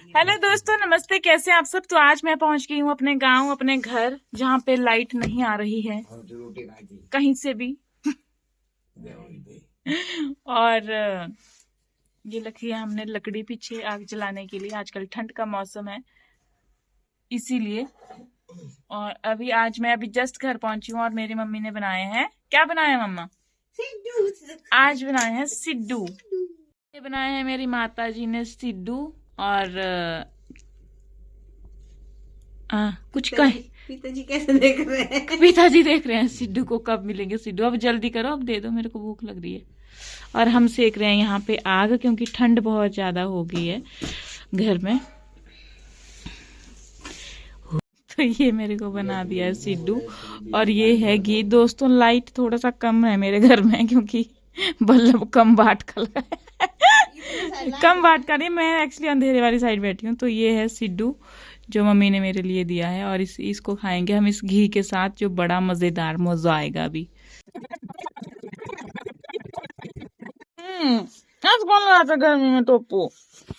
Hello दोस्तों, नमस्ते। कैसे आप सब। तो आज मैं पहुंच गई हूँ अपने गांव, अपने घर, जहाँ पे लाइट नहीं आ रही है कहीं से भी। और ये रखी है हमने लकड़ी पीछे आग जलाने के लिए। आजकल ठंड का मौसम है इसीलिए। और मैं अभी जस्ट घर पहुंची हूँ और मेरी मम्मी ने बनाए हैं। क्या बनाया है मम्मा? आज बनाए हैं सिड्डू। ये बनाए हैं मेरी माता जी ने सिड्डू। और कुछ कहे। पिताजी कैसे देख रहे हैं? पिताजी देख रहे हैं सिड्डू को, कब मिलेंगे सिड्डू। अब जल्दी करो, अब दे दो, मेरे को भूख लग रही है। और हम सेक रहे हैं यहाँ पे आग, क्योंकि ठंड बहुत ज्यादा हो गई है घर में। तो ये मेरे को बना दिया है सिड्डू। और ये है घी। दोस्तों, लाइट थोड़ा सा कम है मेरे घर में, क्योंकि बल्ब कम वाट का लगा है। कम वाट का नहीं, मैं एक्चुअली अंधेरे वाली साइड बैठी हूँ। तो ये है सिड्डू जो मम्मी ने मेरे लिए दिया है। और इसको खाएंगे हम इस घी के साथ, जो बड़ा मजेदार मजा आएगा अभी। आज कौन रहा था गर्मी में टोपू?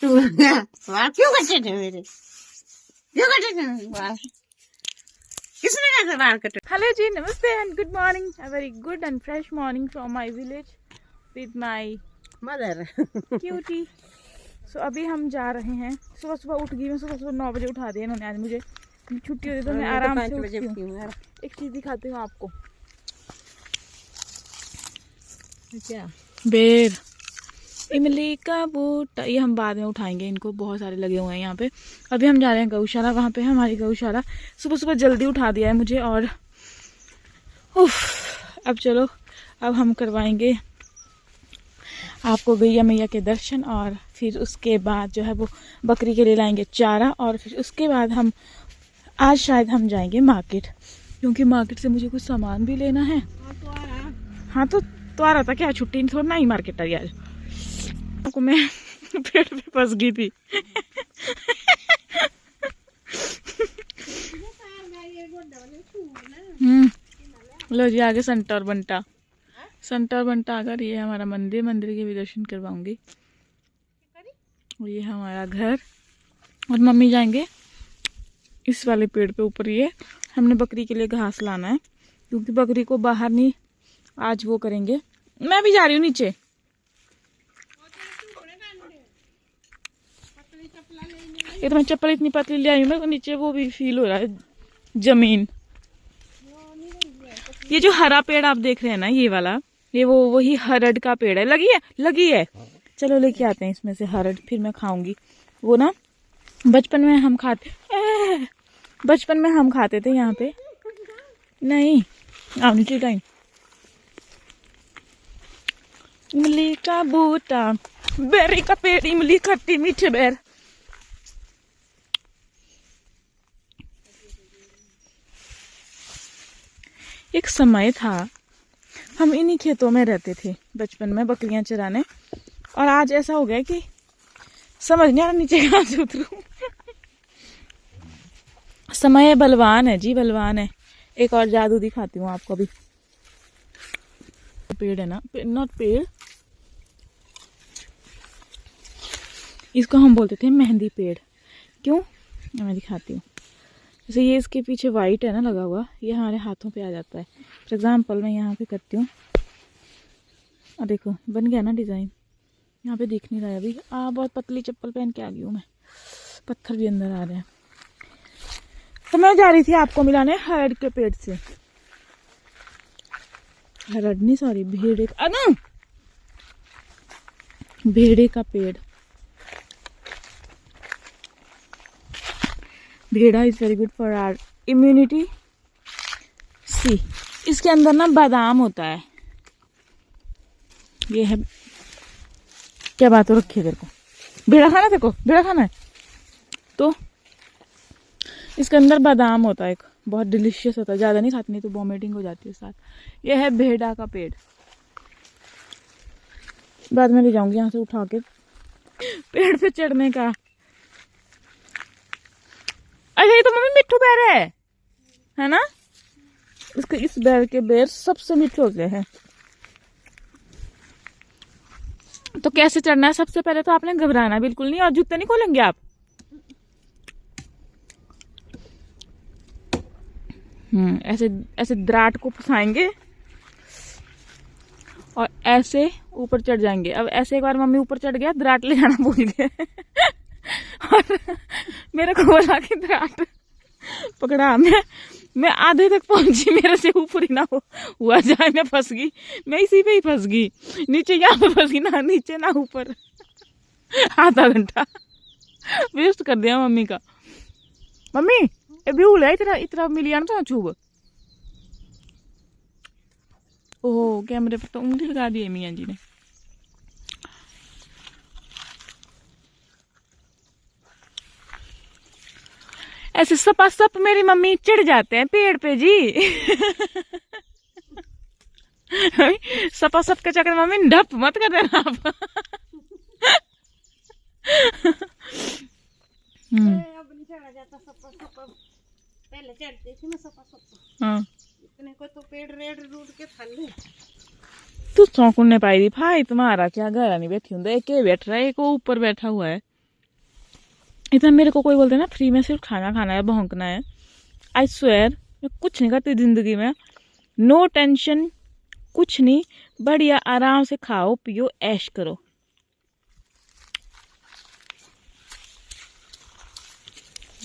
क्यों कटे थे मेरे? क्यों कटे थे मेरे बाल? किसने कैसे बाल कटे? हेलो जी, नमस्ते and good morning. A very good and fresh morning from my village with my mother cutie. So अभी हम जा रहे हैं। सुबह सुबह उठ गई मैं। सुबह 9 बजे उठा दिया इन्होंने। आज मुझे छुट्टी होती तो मैं आराम से उठती हूँ। एक चीज दिखाती हूँ आपको। क्या? बेर इमली का बूटा। ये हम बाद में उठाएंगे, इनको बहुत सारे लगे हुए हैं यहाँ पे। अभी हम जा रहे हैं गौशाला। वहाँ पे हमारी गौशाला। सुबह सुबह जल्दी उठा दिया है मुझे। और अब चलो, अब हम करवाएंगे आपको गैया मैया के दर्शन। और फिर उसके बाद जो है वो बकरी के लिए लाएंगे चारा। और फिर उसके बाद हम आज शायद हम जाएंगे मार्केट, क्योंकि मार्केट से मुझे कुछ सामान भी लेना है। हाँ तो आ रहा था क्या? छुट्टी थोड़ा ना ही मार्केट आई आज को। मैं पेड़ पे फंस गई थी। लो जी, आगे संटर बंटा अगर ये हमारा मंदिर के भी दर्शन करवाऊंगी। ये हमारा घर। और मम्मी जाएंगे इस वाले पेड़ पे ऊपर। ये हमने बकरी के लिए घास लाना है, क्योंकि बकरी को बाहर नहीं आज वो करेंगे। मैं भी जा रही हूँ नीचे। ये तो मैं चप्पल इतनी पतली ले आई हूँ ना, नीचे वो भी फील हो रहा है जमीन। ये जो हरा पेड़ आप देख रहे हैं ना, ये वाला, ये वही हरड़ का पेड़ है। लगी है। चलो लेके आते हैं इसमें से हरड़, फिर मैं खाऊंगी। वो ना बचपन में हम खाते थे यहाँ पे। नहीं नीचे टाइम। इमली का बूटा, बेरी का पेड़, इमली खट्टी मीठे बेर। एक समय था हम इन्हीं खेतों में रहते थे बचपन में, बकरियां चराने। और आज ऐसा हो गया कि समझ नहीं आ रहा नीचे कहाँ से उतरूं। समय बलवान है जी, बलवान है। एक और जादू दिखाती हूँ आपको अभी। पेड़ है ना, नॉट पेड़, इसको हम बोलते थे मेहंदी पेड़। क्यों? मैं दिखाती हूँ। जैसे ये इसके पीछे वाइट है ना लगा हुआ, ये हमारे हाथों पे आ जाता है। फॉर एग्जाम्पल मैं यहाँ पे करती हूँ और देखो बन गया ना डिजाइन। यहाँ पे दिख नहीं रहा है अभी। बहुत पतली चप्पल पहन के आ गई हूँ मैं, पत्थर भी अंदर आ रहे हैं। तो मैं जा रही थी आपको मिलाने हरड़ के पेड़ से। हरड़ नहीं, सॉरी, भेड़े का पेड़। भेड़ा is very good for our immunity. See, इसके अंदर ना बादाम होता है। ये है, क्या बात हो रखी है तेरे को? भेड़ा खाना, तेरे को भेड़ा खाना है तो इसके अंदर बादाम होता है। एक बहुत डिलीशियस होता है। ज्यादा नहीं खाती, नहीं तो वॉमिटिंग हो जाती है साथ। ये है भेड़ा का पेड़। बाद में ले जाऊंगी यहाँ से उठा के पेड़ पे चढ़ने का। अरे ये तो मम्मी मिट्टू बेर है ना? इसके इस बेर के बेर सबसे मीठे होते हैं। तो कैसे चढ़ना है? सबसे पहले तो आपने घबराना बिल्कुल नहीं, और जूते नहीं खोलेंगे आप। ऐसे ऐसे दराट को फंसाएंगे और ऐसे ऊपर चढ़ जाएंगे। अब ऐसे एक बार मम्मी ऊपर चढ़ गया, दराट ले जाना भूल गए और मेरे को बोला कि दराट पकड़ा। मैं आधे तक पहुंची, मेरे से ऊपर ही ना हुआ जाए, मैं फंस गई। मैं इसी पे ही फंस गई, नीचे यहाँ पे फंस गई, ना नीचे ना ऊपर। आधा घंटा वेस्ट कर दिया मम्मी का। मम्मी ये ब्यूल है, इतना इतना मिलियन तो छूब। ओह कैमरे पर तो उंगली लगा दी है मियाँ जी ने। ऐसे सपासप मेरी मम्मी चढ़ जाते हैं पेड़ पे जी। सपासप के चक्कर मम्मी ढप मत कर देना आप। पहले चढ़ती थी मैं सपा हाँ इतने को तो पेड़ रेड रूट के थल्ले। तू सौकुन ने पाई थी भाई, तुम्हारा क्या घर नहीं बैठी हूँ, एक बैठ रहा है, एक ऊपर बैठा हुआ है। इतना मेरे को कोई बोलते ना फ्री में सिर्फ खाना खाना है, भौंकना है, आई स्वेयर मैं कुछ नहीं करती जिंदगी में। नो टेंशन, कुछ नहीं, बढ़िया आराम से खाओ पियो ऐश करो।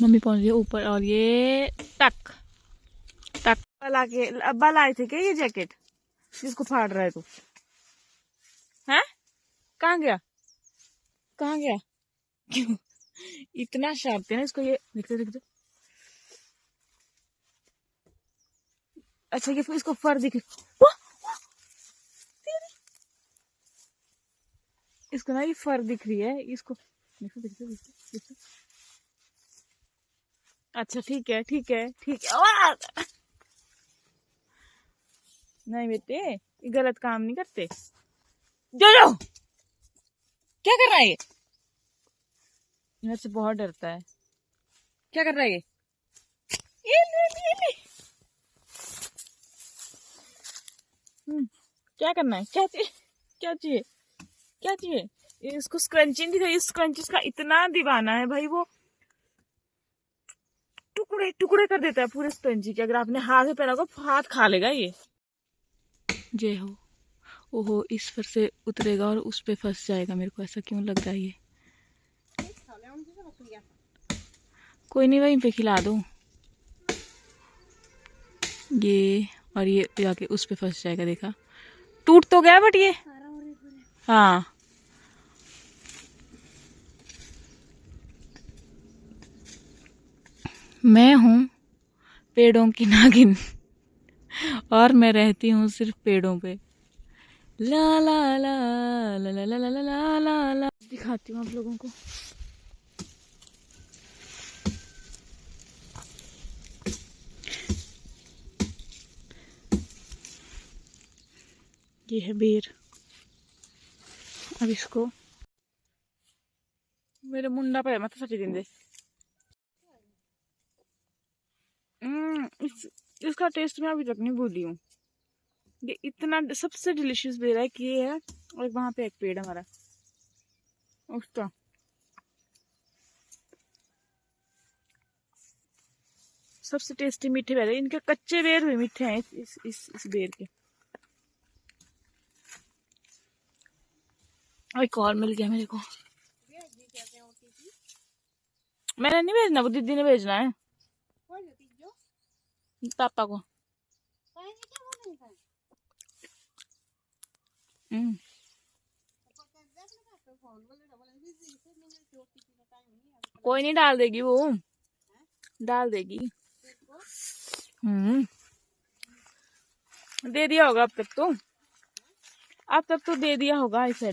मम्मी पहुंच गई ऊपर और ये टक टक ला के अब्बा लाए थे क्या ये जैकेट जिसको फाड़ रहा है तू? हैं कहाँ गया, कहाँ गया? क्यों इतना शार्प है ना इसको, ये देखते देखते। अच्छा ये फिर इसको फर दिख, इसको ना ये फर दिख रही है इसको, देखो देखो देखो देखो। अच्छा ठीक है ठीक है ठीक है। नहीं बेटे ये गलत काम नहीं करते। जो जो क्या कर रहा है ये? मेरे से बहुत डरता है। क्या कर रहा है ये? ले। क्या करना है, क्या चाहिए, क्या चाहिए, क्या चाहिए? इसको स्क्रंचिंग दिखा, इस स्क्रंचिस का इतना दीवाना है भाई, वो टुकड़े टुकड़े कर देता है पूरे स्क्रंची के। अगर आपने हाथ में पहना को हाथ खा लेगा ये। जय हो। ओहो इस पर से उतरेगा और उस पे फंस जाएगा, मेरे को ऐसा क्यों लग रहा है ये। कोई नहीं वहीं पे खिला दो ये, और ये जाके उस पे फंस जाएगा। देखा टूट तो गया बट ये, हाँ मैं हूँ पेड़ों की नागिन और मैं रहती हूँ सिर्फ पेड़ों पे। ला ला ला ला ला ला ला ला ला ला। दिखाती हूँ आप लोगों को। ये है बेर। अब इसको मेरे मुंडा पे मत सची दिन दे। इसका टेस्ट मैं अभी तक नहीं भूली हूँ। ये इतना सबसे डिलीशियस बेर है कि ये है, और वहां पे एक पेड़ हमारा उसका। सबसे टेस्टी मीठे बेर है, इनके कच्चे बेर भी मीठे हैं इस बेर के। एक और मिल गया मेरे को। मैंने नहीं भेजना, वो दीदी ने भेजना है पापा को। कोई नहीं डाल देगी वो, डाल देगी। दे दिया होगा अब तक तो दे दिया होगा। इसे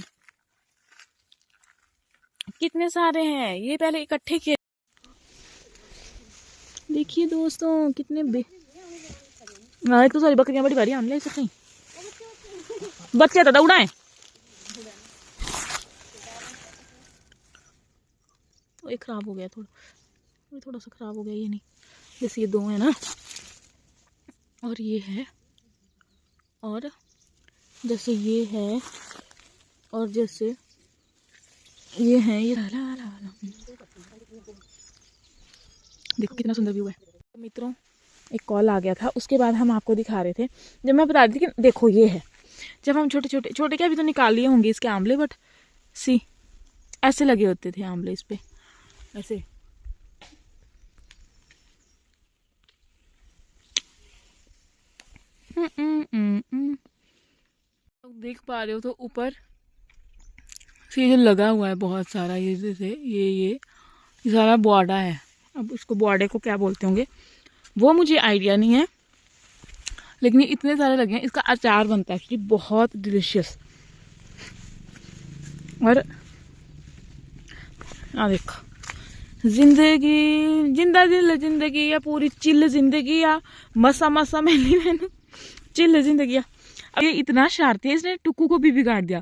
कितने सारे हैं ये, पहले इकट्ठे किए। देखिए दोस्तों कितने तो सारी बकरियां बड़ी भारी हम ले सकते हैं। बच्चे तो दौड़ा है, ये खराब हो गया थोड़ा सा खराब हो गया। ये नहीं, जैसे ये दो है ना, और ये है, और जैसे ये है, और जैसे ये है, ये देखो कितना सुंदर व्यू है। तो मित्रों एक कॉल आ गया था, उसके बाद हम आपको दिखा रहे थे। जब मैं बता रही थी कि देखो ये है, जब हम छोटे छोटे छोटे क्या, अभी तो निकाल लिए होंगे इसके आंवले, बट सी ऐसे लगे होते थे आंवले इस पे ऐसे। देख पा रहे हो तो ऊपर से जो लगा हुआ है बहुत सारा, ये जैसे ये सारा बॉडा है। अब उसको बॉडे को क्या बोलते होंगे वो मुझे आइडिया नहीं है, लेकिन ये इतने सारे लगे हैं। इसका अचार बनता है एक्चुअली, बहुत डिलिशियस। और देखो जिंदगी जिंदा दिल जिंदगी या पूरी चिल्ल जिंदगी या मसा मसा मैंने मैंने चिल्ल जिंदगी। अब ये इतना शरारती है, इसने टुक्कू को भी बिगाड़ दिया।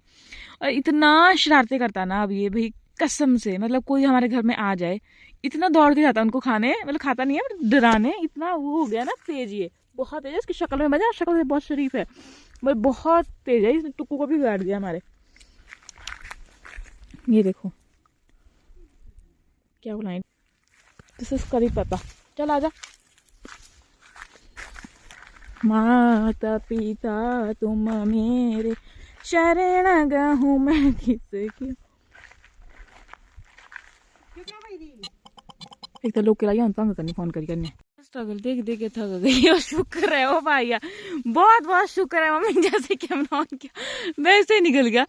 और इतना शरारते करता ना अब ये भाई, कसम से, मतलब कोई हमारे घर में आ जाए इतना दौड़ के जाता उनको खाने, मतलब खाता नहीं है डराने, इतना वो हो गया ना तेज। ये बहुत तेज है, इसकी शक्ल में मजा, शक्ल से बहुत शरीफ है, मतलब बहुत तेज है। इसने टुक्कू को भी बिगाड़ दिया हमारे। ये देखो क्या बुलाएं, दिस इज करी पता। चल आजा। माता पिता तुम मेरे शरण गहूँ मैं किसकी। एक तो लोग के लिए तंग करनी फोन करने। स्ट्रगल देख देख के थक गई। और शुक्र है ओ भैया, बहुत बहुत शुक्र है मम्मी जैसे कैमरा ऑन किया वैसे ही निकल गया।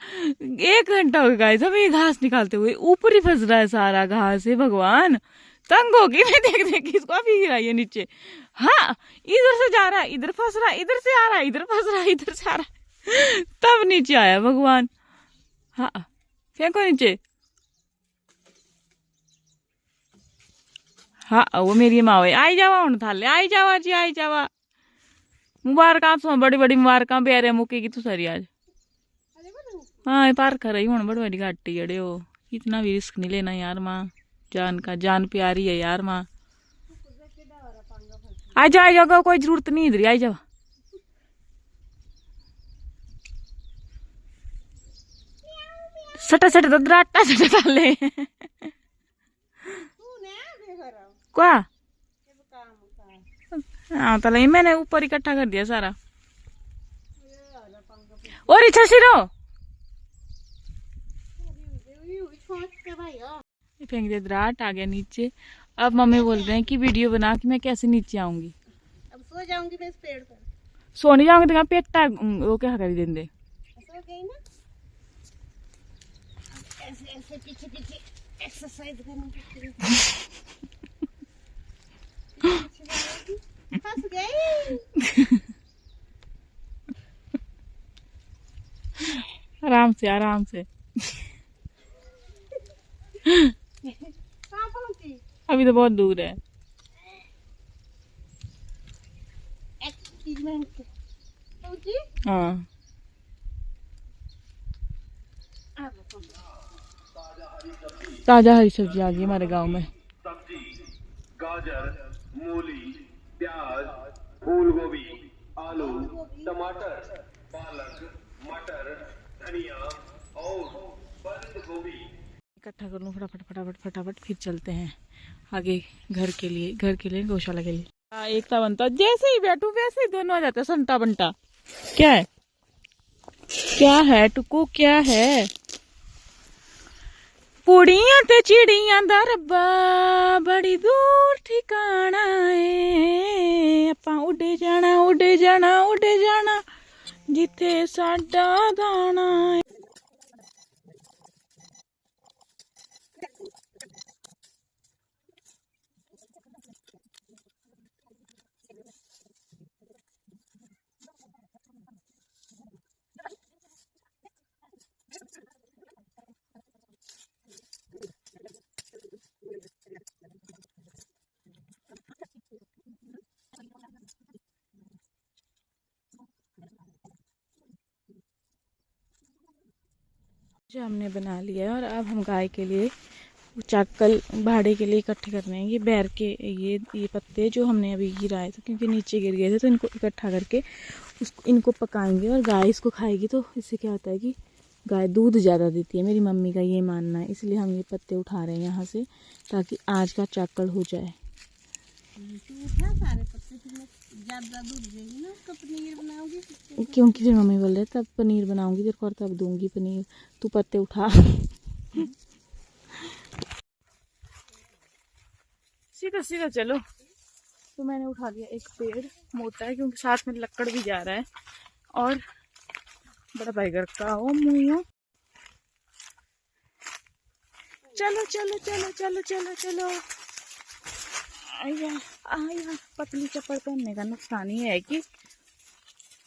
1 घंटा हो गया सब ये घास निकालते हुए, ऊपर ही फंस रहा है सारा घास है। भगवान तंग होगी मैं देख देख इसको। अभी गिरा ये नीचे। हाँ इधर से जा रहा है, इधर फंस रहा है, इधर से आ रहा है, इधर फंस रहा है, इधर से आ रहा है, तब नीचे आया। भगवान हाँ फेंको नीचे। हाँ वो मेरी माँ है। आई जावा हूँ थाले, आई जावा जी, आई जावा। मुबारक सो बड़ी बड़ी मुबारक प्यारे मुकेगी तू सारी आज। हाँ पार कर रही हूँ बड़ी बड़ी घाटी जड़े हो। इतना भी रिस्क नहीं लेना यार माँ, जान का जान प्यारी है यार माँ। आ जाओ कोई जरूरत नहीं इधर, आई जाओ। सटा सटा तो दराटा सटा थाले क्या। हाँ तले मैंने ऊपर इकट्ठा कर दिया सारा। और इच्छा सिरो फेंक दिया, दराट आ गया नीचे। अब मम्मी बोल रहे हैं कि वीडियो बना कि मैं कैसे नीचे आऊंगी। अब सो जाऊंगी मैं इस पेड़ पर। सो नहीं जाऊंगी तो पेटा वो क्या कर देंगे। सो गई ना, ऐसे ऐसे पीछे पीछे एक्सरसाइज करनी पड़ती फंस गई। आराम से आराम से। कहाँ पहुंची? अभी तो बहुत दूर है। हाँ ताजा हरी सब्जी आ गई हमारे गांव में। सब्जी गाजर, मूली, प्याज, फूल गोभी, आलू, टमाटर, पालक, मटर, धनिया और बंद गोभी इकट्ठा कर लूँ फटाफट फटाफट फटाफट, फिर चलते हैं आगे घर के लिए गौशाला के लिए। एकता बनता जैसे ही बैठू वैसे ही दोनों आ जाते संटा बंटा। क्या है टुकू, क्या है। पुड़ियां ते चिड़ियां दा रब्बा बड़ी दूर ठिकाना है, आपां उड़े जाना उड़े जाना उड़े जाना जिथे साडा दाना है। जो हमने बना लिया है और अब हम गाय के लिए चाकल भाड़े के लिए इकट्ठे करने हैं। ये बैर के ये पत्ते जो हमने अभी गिराए थे क्योंकि नीचे गिर गए थे, तो इनको इकट्ठा करके इनको पकाएंगे और गाय इसको खाएगी। तो इससे क्या होता है कि गाय दूध ज़्यादा देती है, मेरी मम्मी का ये मानना है। इसलिए हम ये पत्ते उठा रहे हैं यहाँ से ताकि आज का चाकल हो जाए। था सारे पत्ते, फिर मैं ज्यादा दूध देगी ना उसका पनीर बनाऊंगी। क्योंकि फिर मम्मी बोल रहे तब पनीर बनाऊंगी तेरे को और तब दूंगी पनीर, तू पत्ते उठा। सीधा सीधा चलो। तो मैंने उठा लिया एक पेड़, मोटा है क्योंकि साथ में लकड़ भी जा रहा है और बड़ा टाइगर का ओ मुँह। चलो चलो चलो चलो चलो चलो। आया आया। पतली चप्पल पहनने का नुकसान ये है कि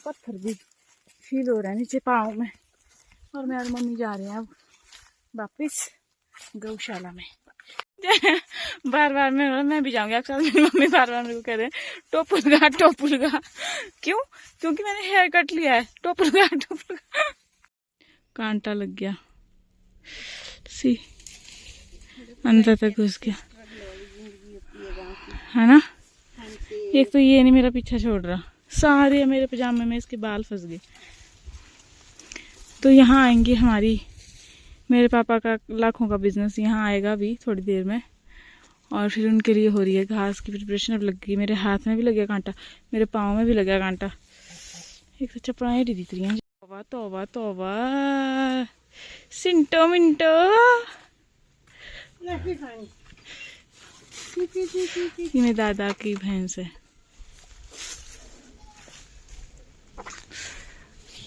पत्थर भी फील हो रहा है नीचे पाँव में। और मैं और मम्मी जा रहे हैं अब वापिस गौशाला में। बार बार मैं भी जाऊंगी आपके साथ। मेरी मम्मी बार बार मेरे को कह रहे हैं टोपुलगा टोपुलगा। क्यों? क्योंकि मैंने हेयर कट लिया है। टोपुलगा टोपुलगा। कांटा लग गया, सी अंदर तक घुस गया है ना। एक तो ये नहीं मेरा पीछा छोड़ रहा, सारे मेरे पजामे में इसके बाल फंस गए। तो यहाँ आएंगे हमारी, मेरे पापा का लाखों का बिजनेस यहाँ आएगा भी थोड़ी देर में। और फिर उनके लिए हो रही है घास की प्रिपरेशन। अब लग गई, मेरे हाथ में भी लग गया कांटा, मेरे पाँव में भी लग गया कांटा। एक तो चपड़ाएं दी रही हैं। तौबा तौबा तौबा, सिंटो मिंटो। ये मेरे दादा की भैंस है।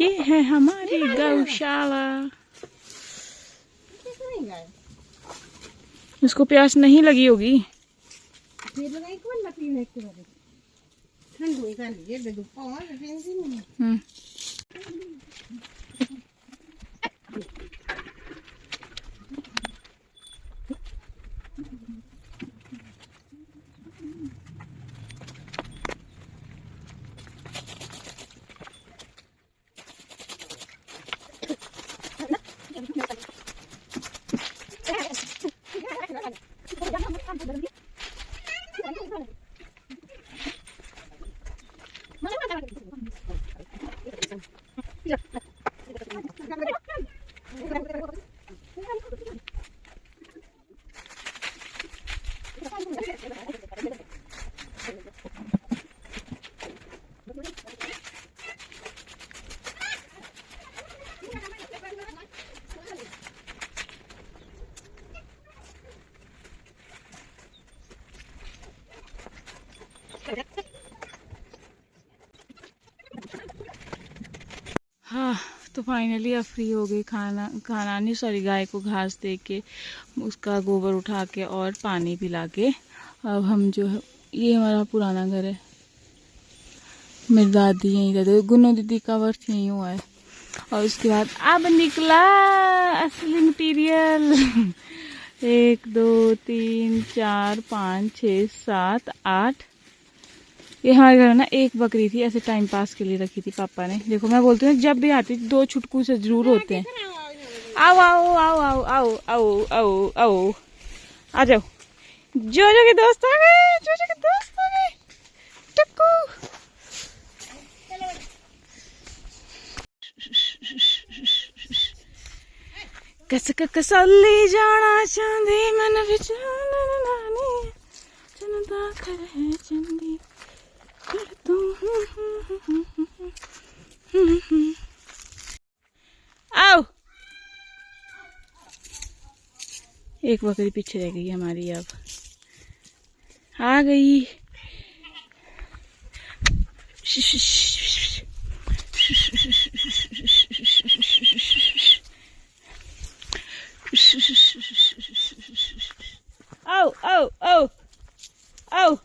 ये है हमारी गौशाला। इसको प्यास नहीं लगी होगी। हाँ, तो फाइनली अब फ्री हो गई। खाना नहीं, सॉरी, गाय को घास दे के, उसका गोबर उठा के और पानी पिला के अब हम जो है, ये हमारा पुराना घर है। मेरी दादी यहीं रहते, गुन्नो दीदी का वर्ष यहीं हुआ है। और उसके बाद अब निकला असली मटीरियल। 1 2 3 4 5 6 7 8। ये हमारे घर में ना एक बकरी थी, ऐसे टाइम पास के लिए रखी थी पापा ने। देखो मैं बोलती हूँ जब भी आती 2 छुटकू से जरूर होते हैं। आओ आओ आओ आओ आओ आओ आओ आओ, आ जाओ। जोजो के दोस्त आ गए, जोजो के दोस्त आ गए। टक्कू कस कसौली जाना चांदी मन विच नानी जनता करे चंदी तू। आओ, एक बकरी पीछे रह गई हमारी, अब आ गई। आओ आओ आओ आओ।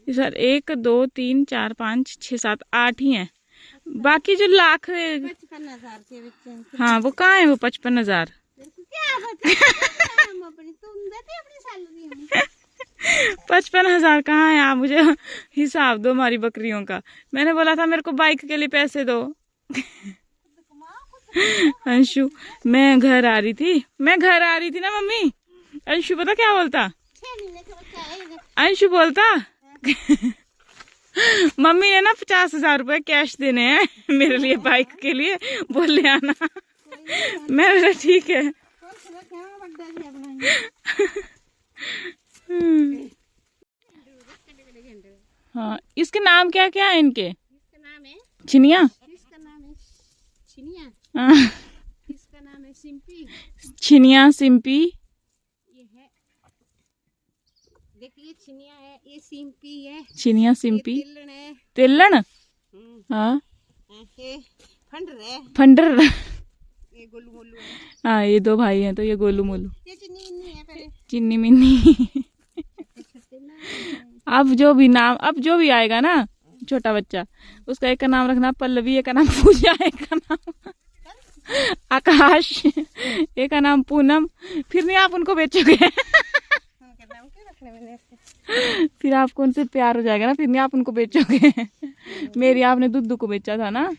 सर 1 2 3 4 5 6 7 8 ही हैं। बाकी जो लाख 55,000 के बच्चे। हाँ वो कहाँ है, वो 55,000। 55,000 कहाँ है? आप मुझे हिसाब दो हमारी बकरियों का। मैंने बोला था मेरे को बाइक के लिए पैसे दो। अंशु, मैं घर आ रही थी ना मम्मी। अंशु पता क्या बोलता? अंशु बोलता मम्मी ने ना 50,000 रुपए कैश देने हैं मेरे लिए, बाइक के लिए, बोल ले आना। मैं ठीक है। हाँ, इसके नाम क्या क्या है इनके? इसका नाम है चिनिया। इसका नाम है चिनिया, हाँ, इसका नाम है सिंपी। चिनिया सिंपी। ये है, देखिए चिनिया है, ये सिंपी है, चिनिया ये सिंपी। तिल्लन है, तिल्लन। हम्म, हाँ, ये फंडर है, फंडर। ये गोलू मोलू है, हाँ, ये दो भाई हैं तो ये गोलू मोलू, ये चिन्नी इन्नी है पहले चिन्नी मिन्नी। छोटे ना। अब जो भी नाम, अब जो भी आएगा ना छोटा बच्चा, उसका एक का नाम रखना पल्लवी, एक का नाम पूजा, एक का नाम आकाश, एक का नाम पूनम। फिर नहीं आप उनको बेचोगे। उनके नाम क्यों रखने मैंने ऐसे? फिर आपको उनसे प्यार हो जाएगा ना, फिर नहीं आप उनको बेचोगे। मेरी आपने दुद्दू को बेचा था ना।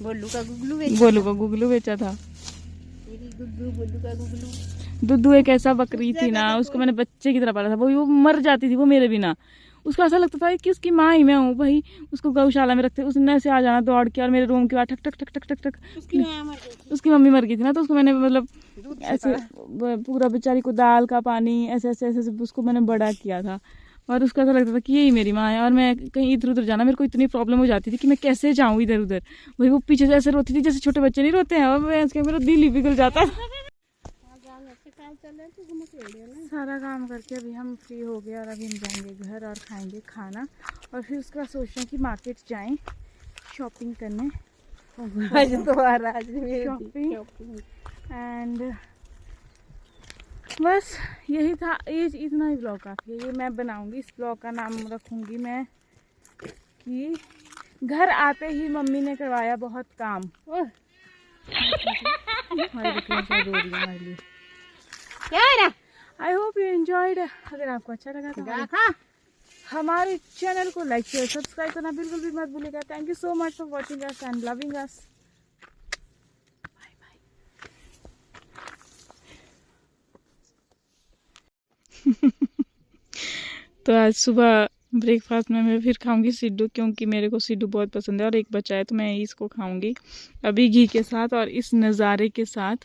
गोलू का गुगलू गोलू को गुगलू बेचा था। मेरी गुगलू, गोलू का गुगलू। दुद्दू एक ऐसा बकरी थी ना, उसको मैंने बच्चे की तरह पाला था। वो मर जाती थी वो मेरे बिना। उसको ऐसा लगता था कि उसकी माँ ही मैं हूँ भाई। उसको गौशाला में रखते, उसने ऐसे आ जाना दौड़ के और मेरे रूम के बाद ठक ठक ठक ठक ठक ठक। उसकी माँ मर गई थी, उसकी मम्मी मर गई थी ना, तो उसको मैंने मतलब दूध ऐसे पूरा बेचारी को दाल का पानी ऐसे ऐसे ऐसे उसको मैंने बड़ा किया था। और उसको ऐसा लगता था कि यही मेरी माँ है। और मैं कहीं इधर उधर जाना, मेरे को इतनी प्रॉब्लम हो जाती थी कि मैं कैसे जाऊँ इधर उधर। वही वो पीछे से ऐसे रोती थी जैसे छोटे बच्चे नहीं रोते हैं, और मेरा दिल ही पिघल जाता था। सारा काम करके अभी हम फ्री हो गए और अभी हम जाएंगे घर और खाएंगे खाना। और फिर उसके बाद सोच रहे हैं कि मार्केट जाएं शॉपिंग करने। आज तो आज शॉपिंग एंड बस यही था। ये इतना ही ब्लॉग काफ़ी है। ये मैं बनाऊंगी, इस ब्लॉग का नाम रखूंगी मैं कि घर आते ही मम्मी ने करवाया बहुत काम। हमारी बकरियां शायद रो रही हैं हमारे लिए। क्या है ना? I hope you enjoyed. अगर आपको अच्छा लगा तो हमारे चैनल को लाइक शेयर सब्सक्राइब करना बिल्कुल भी मत भूलिएगा। Thank you so much for watching us and loving us. Bye bye. तो आज सुबह ब्रेकफास्ट में मैं फिर खाऊंगी सिड्डू, क्योंकि मेरे को सिड्डू बहुत पसंद है और एक बचा है तो मैं इसको खाऊंगी अभी घी के साथ और इस नज़ारे के साथ।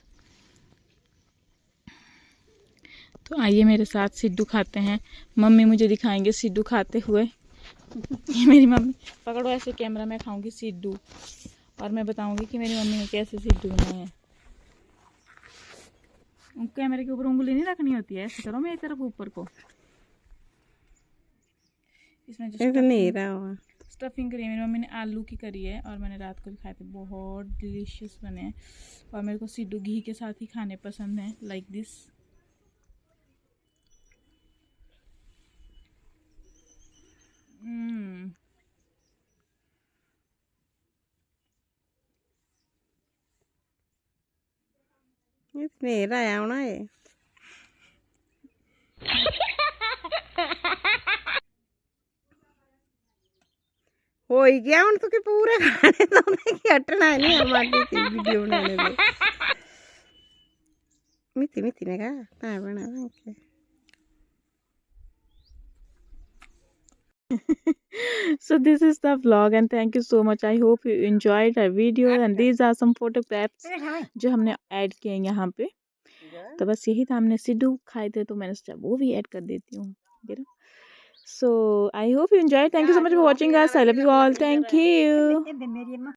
तो आइए मेरे साथ सिड्डू खाते हैं। मम्मी मुझे दिखाएंगे सिड्डू खाते हुए। ये मेरी मम्मी, पकड़ो ऐसे कैमरा में खाऊंगी सिड्डू और मैं बताऊंगी कि मेरी मम्मी ने कैसे सिड्डू बनाए हैं। कैमरे के ऊपर उंगली नहीं रखनी होती है, ऐसे करो मेरी तरफ ऊपर को। इसमें जो स्टफिंग करी है मेरी मम्मी ने, आलू की करी है और मैंने रात को भी खाए थे, बहुत डिलीशियस बने हैं। और मेरे को सिड्डू घी के साथ ही खाने पसंद हैं, लाइक दिस। मेरा आना है। हो ही गया हूं तो कि पूरे खाने तो कि हटना नहीं हमारी वीडियो बनाने में। मिठी मिठी ने कहा बना के। So this is the vlog and thank you so much. I hope you enjoyed our video and these are some photographs जो हमने ऐड किए हैं यहाँ पे। तो बस यही था, हमने सिड्डू खाए थे तो मैंने सोचा वो भी ऐड कर देती हूँ। So I hope you enjoyed. Thank you so much for watching us. I love you all. Thank you.